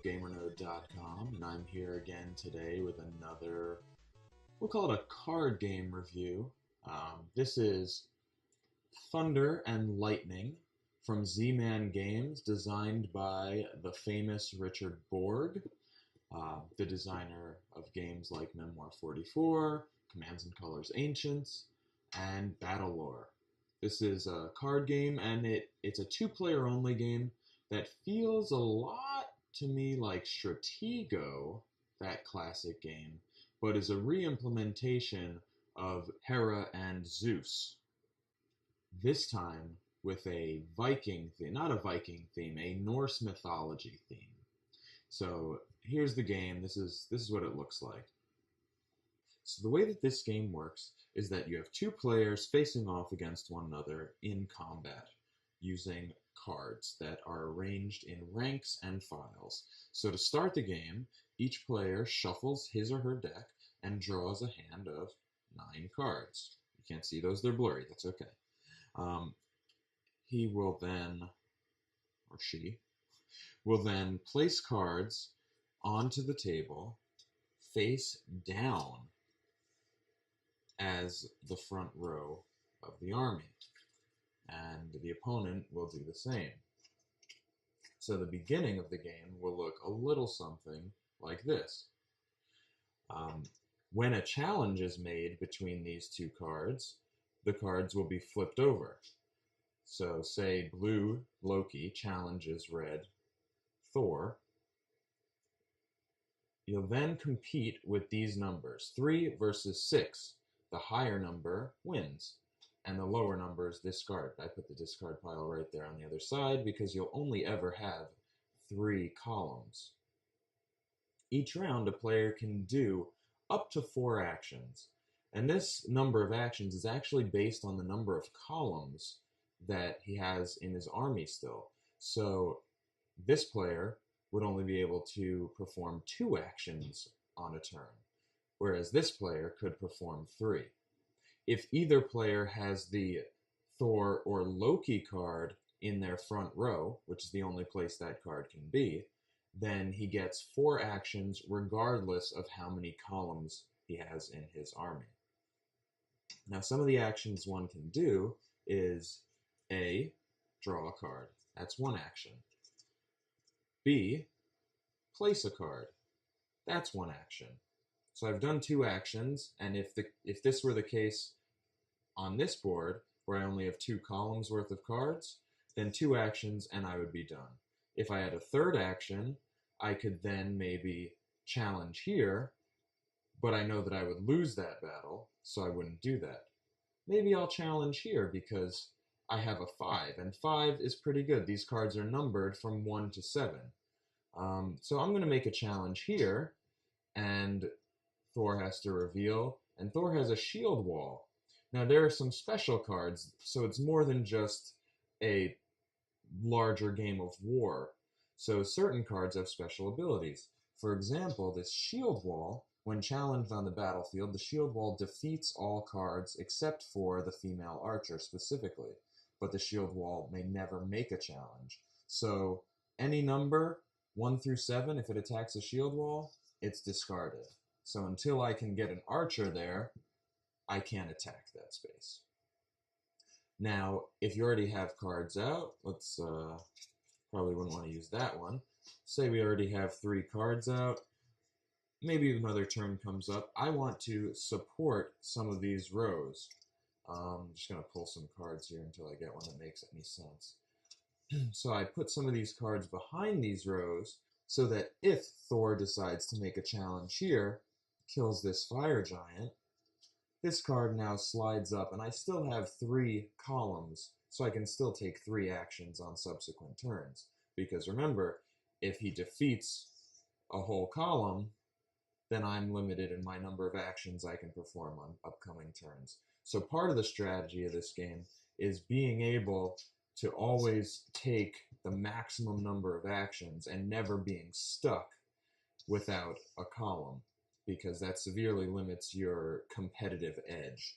GamerNode.com, and I'm here again today with another, we'll call it a card game review. This is Thunder and Lightning from Z-Man Games, designed by the famous Richard Borg, the designer of games like Memoir 44, Commands and Colors Ancients, and Battlelore. This is a card game, and it's a two-player only game that feels a lot to me like Stratego, that classic game, but is a re-implementation of Hera and Zeus. This time with a Viking theme, not a Viking theme, a Norse mythology theme. So here's the game. This is what it looks like. So the way that this game works is that you have two players facing off against one another in combat using cards that are arranged in ranks and files. So to start the game, each player shuffles his or her deck and draws a hand of 9 cards. You can't see those, they're blurry, that's okay. He will then, or she, will then place cards onto the table face down as the front row of the army, and the opponent will do the same. So the beginning of the game will look a little something like this. When a challenge is made between these two cards, the cards will be flipped over. So say blue Loki challenges red Thor. You'll then compete with these numbers, 3 versus 6. The higher number wins, and the lower number is discard. I put the discard pile right there on the other side because you'll only ever have 3 columns. Each round, a player can do up to 4 actions, and this number of actions is actually based on the number of columns that he has in his army still. So this player would only be able to perform 2 actions on a turn, whereas this player could perform 3. If either player has the Thor or Loki card in their front row, which is the only place that card can be, then he gets 4 actions regardless of how many columns he has in his army. Now, some of the actions one can do is A, draw a card. That's 1 action. B, place a card. That's 1 action. So I've done 2 actions, and if this were the case on this board, where I only have 2 columns worth of cards, then 2 actions and I would be done. If I had a third action, I could then maybe challenge here, but I know that I would lose that battle, so I wouldn't do that. Maybe I'll challenge here because I have a 5, and 5 is pretty good. These cards are numbered from 1 to 7. So I'm going to make a challenge here, and Thor has to reveal, and Thor has a shield wall. Now there are some special cards, so it's more than just a larger game of war. So certain cards have special abilities. For example, this shield wall, when challenged on the battlefield, the shield wall defeats all cards except for the female archer specifically. But the shield wall may never make a challenge. So any number, 1 through 7, if it attacks a shield wall, it's discarded. So until I can get an archer there, I can't attack that space. Now, if you already have cards out, let's probably wouldn't want to use that one. Say we already have 3 cards out. Maybe another turn comes up. I want to support some of these rows. I'm just going to pull some cards here until I get one that makes any sense. So I put some of these cards behind these rows so that if Thor decides to make a challenge here, kills this fire giant, this card now slides up and I still have 3 columns, so I can still take 3 actions on subsequent turns. Because remember, if he defeats a whole column, then I'm limited in my number of actions I can perform on upcoming turns. So part of the strategy of this game is being able to always take the maximum number of actions and never being stuck without a column, because that severely limits your competitive edge.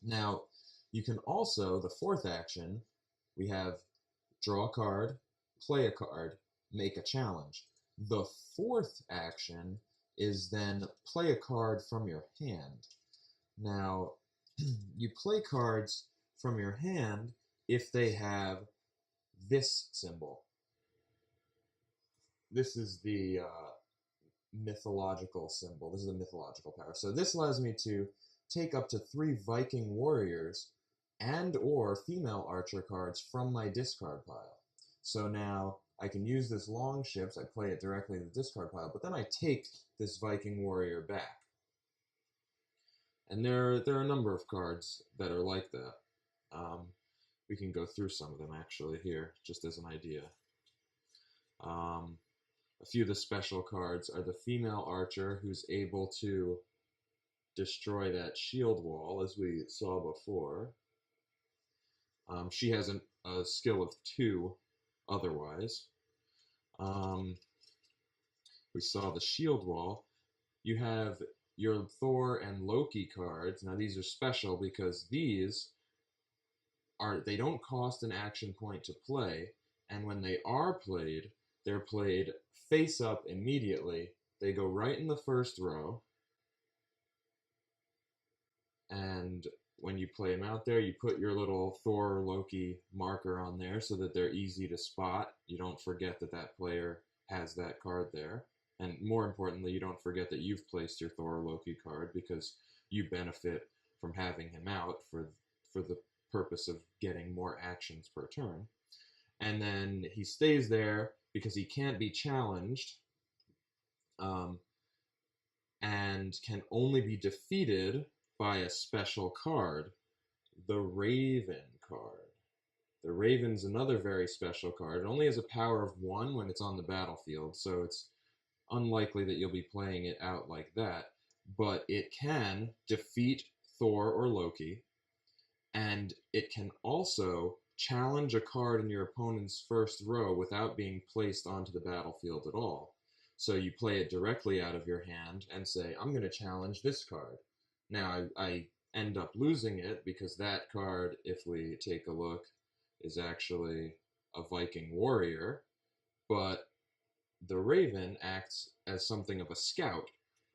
Now, you can also, the 4th action, we have draw a card, play a card, make a challenge. The fourth action is then play a card from your hand. Now, you play cards from your hand if they have this symbol. This is the mythological symbol. This is a mythological power. So this allows me to take up to 3 Viking warriors and or female archer cards from my discard pile. So now I can use this long ships, I play it directly to the discard pile, but then I take this Viking warrior back. And there are a number of cards that are like that. We can go through some of them actually here, just as an idea. A few of the special cards are the female archer, who's able to destroy that shield wall, as we saw before. She has a skill of 2 otherwise. We saw the shield wall. You have your Thor and Loki cards. Now these are special because they don't cost an action point to play, and when they are played, they're played face up immediately. They go right in the first row, and when you play them out there, you put your little Thor or Loki marker on there so that they're easy to spot. You don't forget that that player has that card there. And more importantly, you don't forget that you've placed your Thor or Loki card, because you benefit from having him out for the purpose of getting more actions per turn. And then he stays there because he can't be challenged, and can only be defeated by a special card, the Raven card. The Raven's another very special card. It only has a power of 1 when it's on the battlefield, so it's unlikely that you'll be playing it out like that, but it can defeat Thor or Loki, and it can also challenge a card in your opponent's first row without being placed onto the battlefield at all. So you play it directly out of your hand and say, I'm going to challenge this card. Now, I end up losing it because that card, if we take a look, is actually a Viking warrior, but the Raven acts as something of a scout.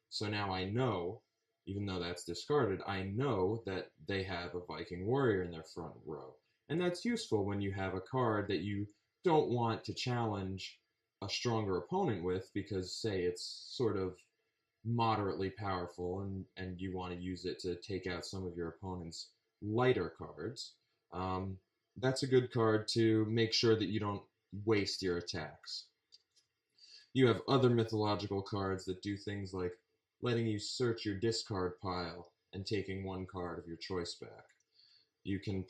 So now I know, even though that's discarded, I know that they have a Viking warrior in their front row. And that's useful when you have a card that you don't want to challenge a stronger opponent with, because, say, it's sort of moderately powerful and you want to use it to take out some of your opponent's lighter cards. That's a good card to make sure that you don't waste your attacks. You have other mythological cards that do things like letting you search your discard pile and taking 1 card of your choice back. You can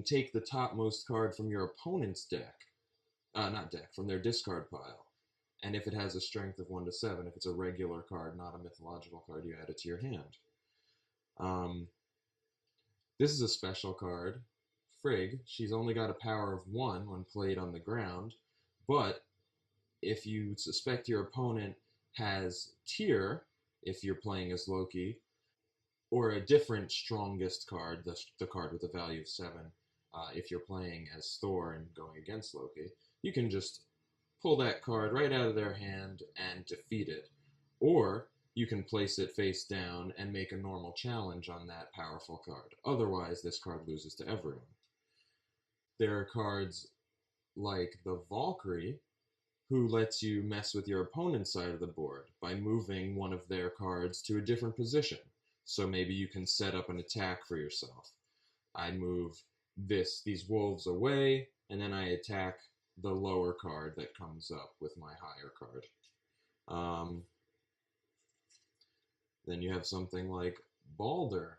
take the topmost card from your opponent's deck, from their discard pile. And if it has a strength of 1 to 7, if it's a regular card, not a mythological card, you add it to your hand. This is a special card, Frigg. She's only got a power of 1 when played on the ground, but if you suspect your opponent has Tyr, if you're playing as Loki, or a different strongest card, the card with a value of 7, if you're playing as Thor and going against Loki, you can just pull that card right out of their hand and defeat it. Or you can place it face down and make a normal challenge on that powerful card. Otherwise, this card loses to everyone. There are cards like the Valkyrie, who lets you mess with your opponent's side of the board by moving one of their cards to a different position. So maybe you can set up an attack for yourself. I move these wolves away, and then I attack the lower card that comes up with my higher card. Then you have something like Balder.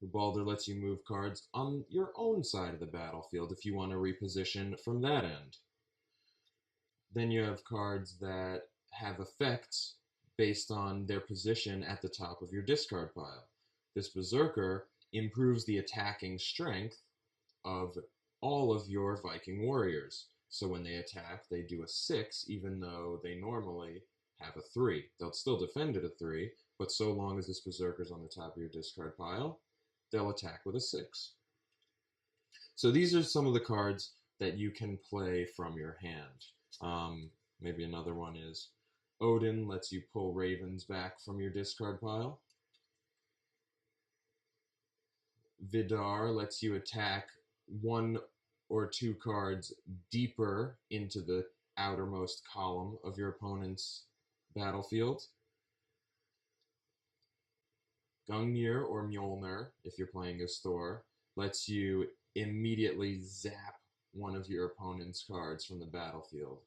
Balder lets you move cards on your own side of the battlefield if you want to reposition from that end. Then you have cards that have effects based on their position at the top of your discard pile. This Berserker improves the attacking strength of all of your Viking warriors. So when they attack, they do a 6, even though they normally have a 3. They'll still defend at a 3, but so long as this Berserker's on the top of your discard pile, they'll attack with a 6. So these are some of the cards that you can play from your hand. Maybe another one is Odin lets you pull ravens back from your discard pile. Vidar lets you attack one or two cards deeper into the outermost column of your opponent's battlefield. Gungnir or Mjolnir, if you're playing as Thor, lets you immediately zap one of your opponent's cards from the battlefield.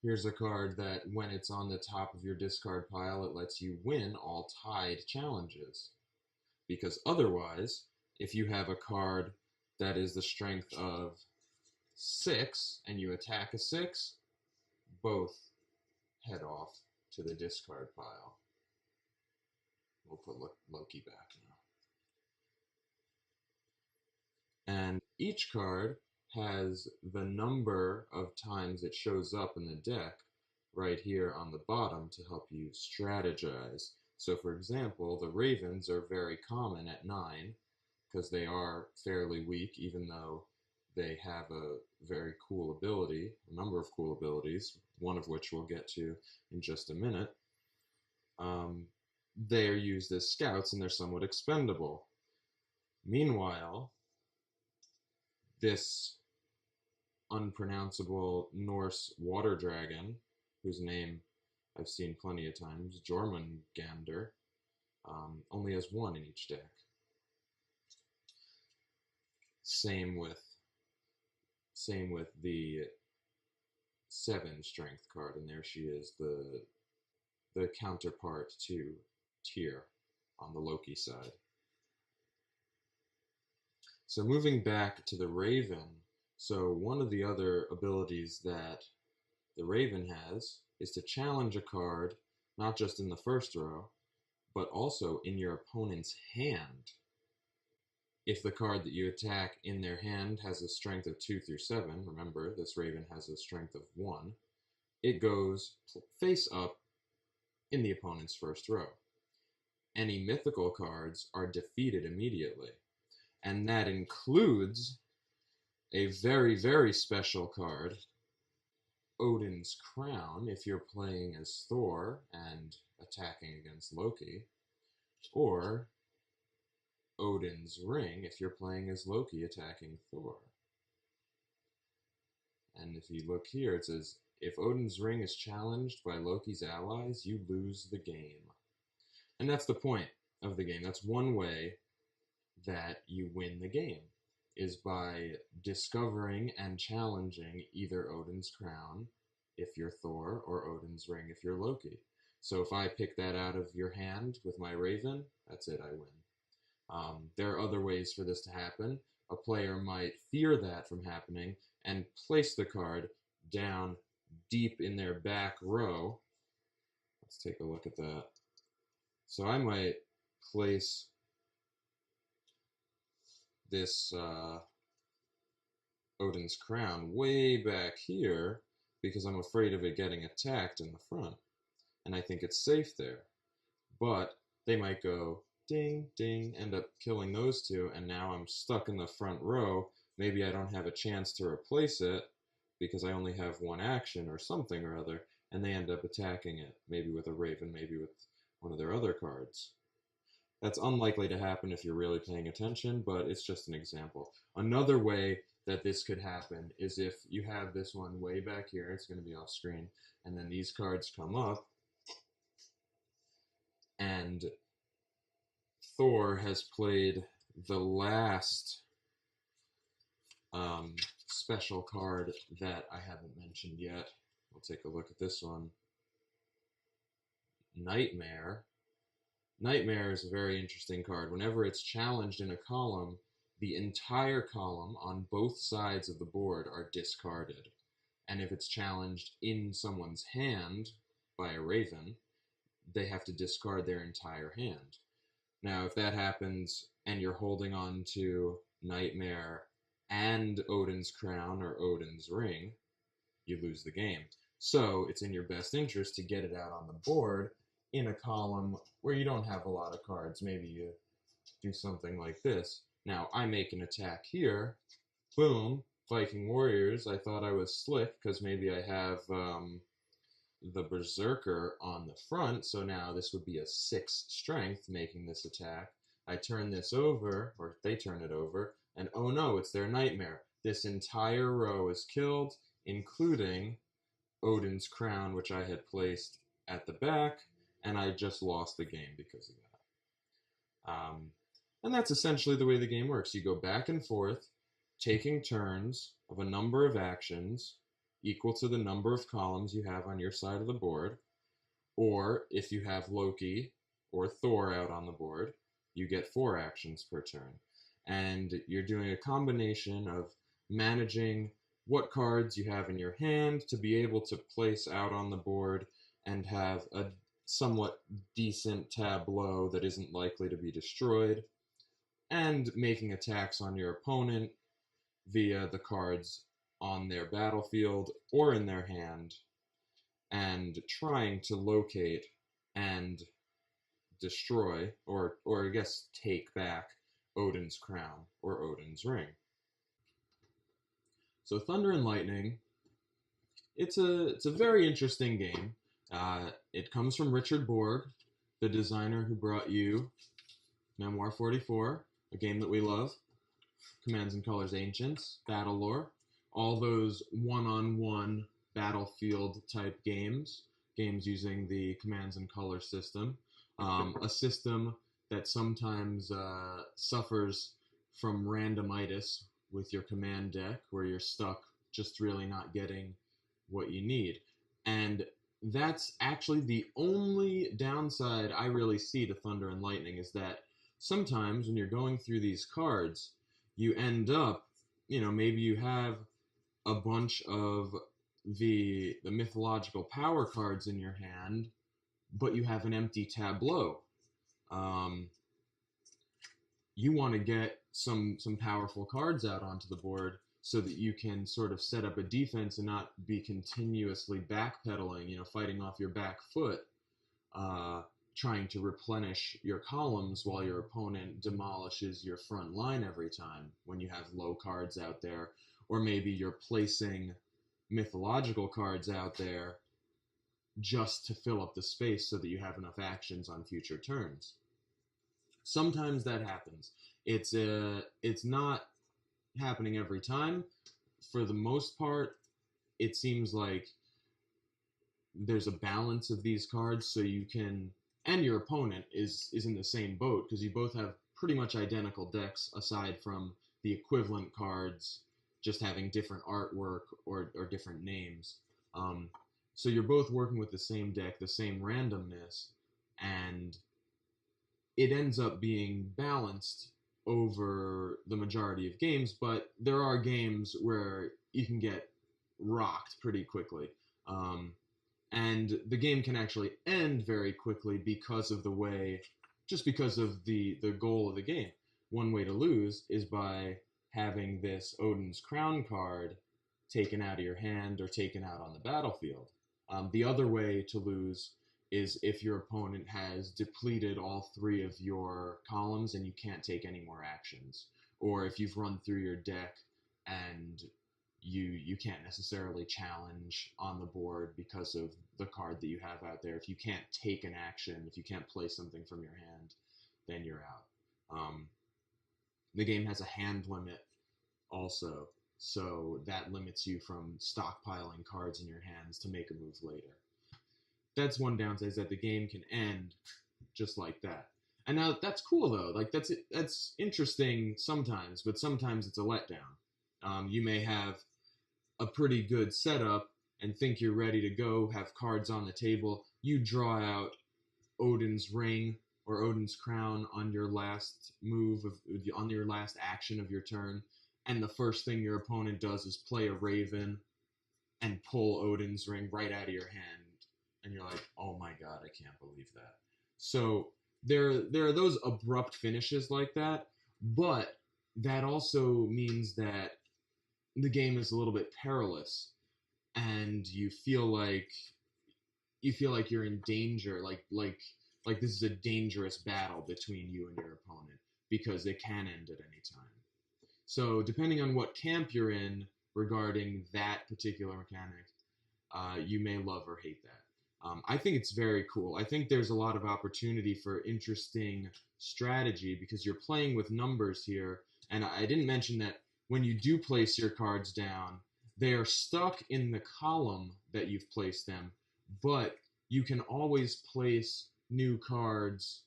Here's a card that, when it's on the top of your discard pile, it lets you win all tied challenges. Because otherwise, if you have a card that is the strength of 6 and you attack a 6, both head off to the discard pile. We'll put Loki back now. And each card has the number of times it shows up in the deck right here on the bottom to help you strategize. So for example, the Ravens are very common at 9 because they are fairly weak, even though they have a very cool ability, a number of cool abilities, one of which we'll get to in just a minute. They are used as scouts and they're somewhat expendable. Meanwhile, this unpronounceable Norse water dragon, whose name I've seen plenty of times, Jormungandr, only has 1 in each deck. Same with the 7 strength card, and there she is, the counterpart to Tyr on the Loki side. So moving back to the Raven, so one of the other abilities that the Raven has is to challenge a card, not just in the first row, but also in your opponent's hand. If the card that you attack in their hand has a strength of 2 through 7, remember this Raven has a strength of 1, it goes face up in the opponent's first row. Any mythical cards are defeated immediately. And that includes a very, very special card, Odin's Crown, if you're playing as Thor and attacking against Loki, or Odin's Ring, if you're playing as Loki attacking Thor. And if you look here, it says, if Odin's Ring is challenged by Loki's allies, you lose the game. And that's the point of the game. That's one way that you win the game, is by discovering and challenging either Odin's Crown, if you're Thor, or Odin's Ring, if you're Loki. So if I pick that out of your hand with my Raven, that's it, I win. There are other ways for this to happen. A player might fear that from happening and place the card down deep in their back row. Let's take a look at that. So I might place this Odin's Crown way back here because I'm afraid of it getting attacked in the front, and I think it's safe there. But they might go ding, ding, end up killing those two, and now I'm stuck in the front row. Maybe I don't have a chance to replace it because I only have 1 action or something or other, and they end up attacking it, maybe with a Raven, maybe with one of their other cards. That's unlikely to happen if you're really paying attention, but it's just an example. Another way that this could happen is if you have this one way back here, it's going to be off screen, and then these cards come up, and Thor has played the last special card that I haven't mentioned yet. We'll take a look at this one. Nightmare. Nightmare is a very interesting card. Whenever it's challenged in a column, the entire column on both sides of the board are discarded. And if it's challenged in someone's hand by a Raven, they have to discard their entire hand. Now, if that happens and you're holding on to Nightmare and Odin's Crown or Odin's Ring, you lose the game. So it's in your best interest to get it out on the board in a column where you don't have a lot of cards. Maybe you do something like this. Now, I make an attack here. Boom. Viking warriors, I thought I was slick because maybe I have the berserker on the front, so now this would be a 6 strength making this attack. I turn this over, or they turn it over, and oh no, it's their nightmare. This entire row is killed, including Odin's crown, which I had placed at the back, and I just lost the game because of that. And that's essentially the way the game works. You go back and forth, taking turns of a number of actions equal to the number of columns you have on your side of the board, or if you have Loki or Thor out on the board, you get 4 actions per turn. And you're doing a combination of managing what cards you have in your hand to be able to place out on the board and have a somewhat decent tableau that isn't likely to be destroyed, and making attacks on your opponent via the cards on their battlefield or in their hand, and trying to locate and destroy, or I guess take back, Odin's crown or Odin's ring. So Thunder and Lightning, it's a very interesting game. It comes from Richard Borg, the designer who brought you Memoir 44, a game that we love, Commands and Colors Ancients, Battle Lore, all those one-on-one battlefield type games using the Commands and Colors system, a system that sometimes suffers from randomitis with your command deck, where you're stuck just really not getting what you need. And that's actually the only downside I really see to Thunder and Lightning, is that sometimes when you're going through these cards, you end up, maybe you have a bunch of the mythological power cards in your hand, but you have an empty tableau. You want to get some powerful cards out onto the board so that you can sort of set up a defense and not be continuously backpedaling, fighting off your back foot, trying to replenish your columns while your opponent demolishes your front line every time when you have low cards out there. Or maybe you're placing mythological cards out there just to fill up the space so that you have enough actions on future turns. Sometimes that happens. It's not happening every time. For the most part, it seems like there's a balance of these cards, so you can, and your opponent is in the same boat, because you both have pretty much identical decks aside from the equivalent cards just having different artwork or different names. So you're both working with the same deck, the same randomness, and it ends up being balanced over the majority of games, but there are games where you can get rocked pretty quickly. And the game can actually end very quickly because of the goal of the game. One way to lose is by having this Odin's Crown card taken out of your hand or taken out on the battlefield. The other way to lose is if your opponent has depleted all 3 of your columns and you can't take any more actions. Or if you've run through your deck and you can't necessarily challenge on the board because of the card that you have out there. If you can't take an action, if you can't play something from your hand, then you're out. The game has a hand limit also, so that limits you from stockpiling cards in your hands to make a move later. That's one downside, is that the game can end just like that. And now that's cool though. Like that's interesting sometimes, but sometimes it's a letdown. You may have a pretty good setup and think you're ready to go, have cards on the table. You draw out Odin's ring or Odin's crown on your last on your last action of your turn, and the first thing your opponent does is play a raven and pull Odin's ring right out of your hand. And you're like, oh my god, I can't believe that. So there are those abrupt finishes like that, but that also means that the game is a little bit perilous, and you feel like you're in danger, like this is a dangerous battle between you and your opponent, because it can end at any time. So depending on what camp you're in, regarding that particular mechanic, you may love or hate that. I think it's very cool. I think there's a lot of opportunity for interesting strategy because you're playing with numbers here. And I didn't mention that when you do place your cards down, they are stuck in the column that you've placed them, but you can always place new cards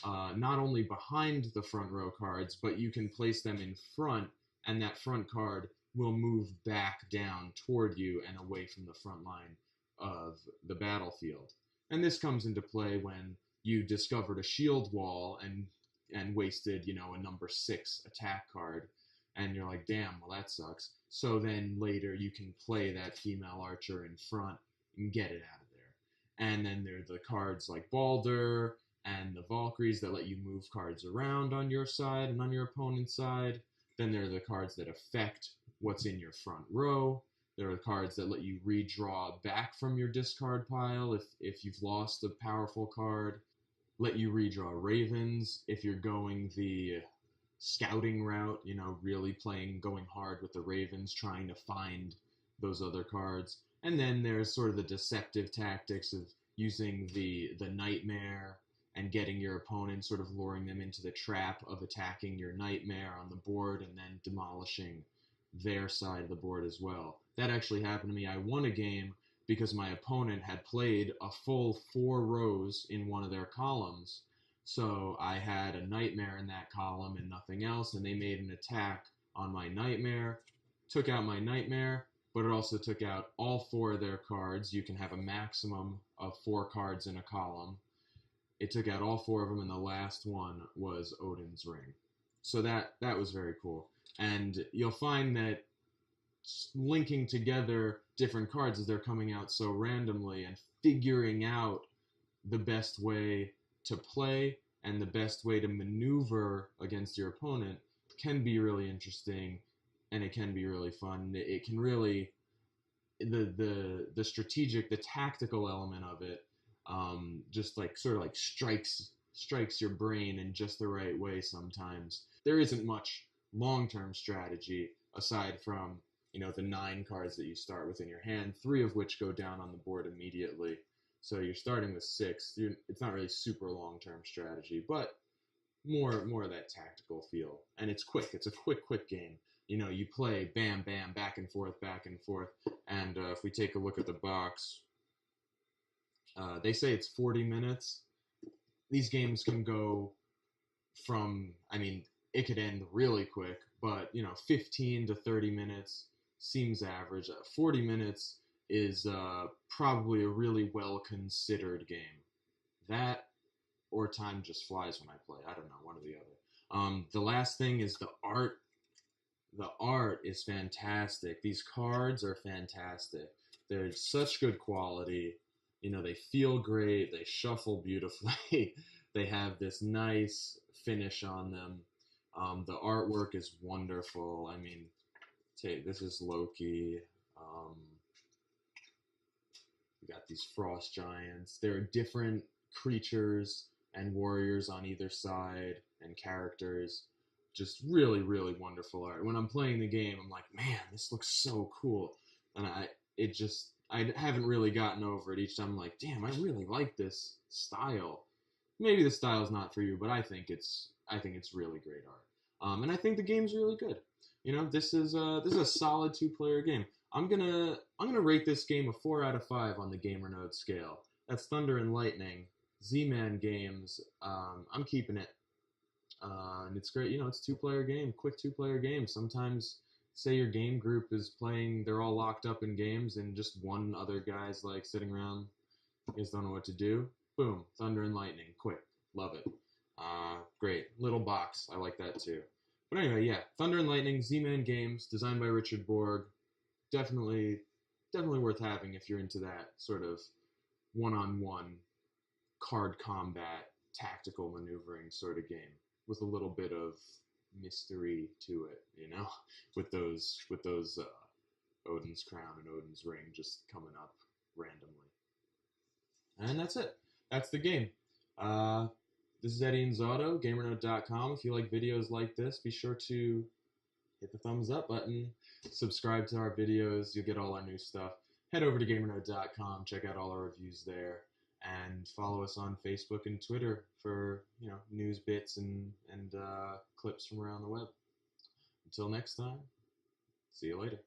not only behind the front row cards, but you can place them in front, and that front card will move back down toward you and away from the front line of the battlefield. And this comes into play when you discovered a shield wall and wasted, a number 6 attack card, and you're like, damn, well that sucks. So then later you can play that female archer in front and get it out of there. And then there are the cards like Balder and the Valkyries that let you move cards around on your side and on your opponent's side. Then there are the cards that affect what's in your front row. There are cards that let you redraw back from your discard pile if you've lost a powerful card. Let you redraw ravens if you're going the scouting route, really going hard with the ravens, trying to find those other cards. And then there's sort of the deceptive tactics of using the nightmare and getting your opponent, sort of luring them into the trap of attacking your nightmare on the board and then demolishing their side of the board as well. That actually happened to me. I won a game because my opponent had played a full 4 rows in one of their columns. So I had a nightmare in that column and nothing else, and they made an attack on my nightmare, took out my nightmare, but it also took out all 4 of their cards. You can have a maximum of 4 cards in a column. It took out all 4 of them, and the last one was Odin's Ring. So that was very cool. And you'll find that linking together different cards as they're coming out so randomly and figuring out the best way to play and the best way to maneuver against your opponent can be really interesting, and it can be really fun. It can really, the strategic, the tactical element of it, just like sort of like strikes your brain in just the right way sometimes. There isn't much long-term strategy aside from, the 9 cards that you start with in your hand, 3 of which go down on the board immediately. So you're starting with 6. It's not really super long-term strategy, but more of that tactical feel. And it's quick. It's a quick game. You play bam, bam, back and forth. And if we take a look at the box, they say it's 40 minutes. These games can go from, it could end really quick, but, 15 to 30 minutes seems average. 40 minutes is probably a really well-considered game. That or time just flies when I play. I don't know, one or the other. The last thing is the art. The art is fantastic. These cards are fantastic. They're such good quality. They feel great. They shuffle beautifully. They have this nice finish on them. The artwork is wonderful. This is Loki. We got these frost giants. There are different creatures and warriors on either side and characters. Just really, really wonderful art. When I'm playing the game, I'm like, man, this looks so cool. And I haven't really gotten over it. Each time I'm like, damn, I really like this style. Maybe the style's not for you, but I think it's really great art. And I think the game's really good. This is a solid 2-player game. I'm gonna rate this game a 4 out of 5 on the GamerNode scale. That's Thunder and Lightning, Z-Man Games. I'm keeping it. And it's great. It's a 2-player game, quick 2-player game. Sometimes, say your game group is playing, they're all locked up in games, and just one other guy's like sitting around, you guys don't know what to do. Boom, Thunder and Lightning, quick, love it. Great, little box, I like that too. But anyway, yeah, Thunder and Lightning, Z-Man Games, designed by Richard Borg. Definitely worth having if you're into that sort of one-on-one card combat, tactical maneuvering sort of game with a little bit of mystery to it, with those Odin's Crown and Odin's Ring just coming up randomly. And that's it. That's the game. This is Eddie Inzauto, GamerNode.com. If you like videos like this, be sure to hit the thumbs up button, subscribe to our videos, you'll get all our new stuff. Head over to GamerNode.com, check out all our reviews there, and follow us on Facebook and Twitter for news bits and clips from around the web. Until next time, see you later.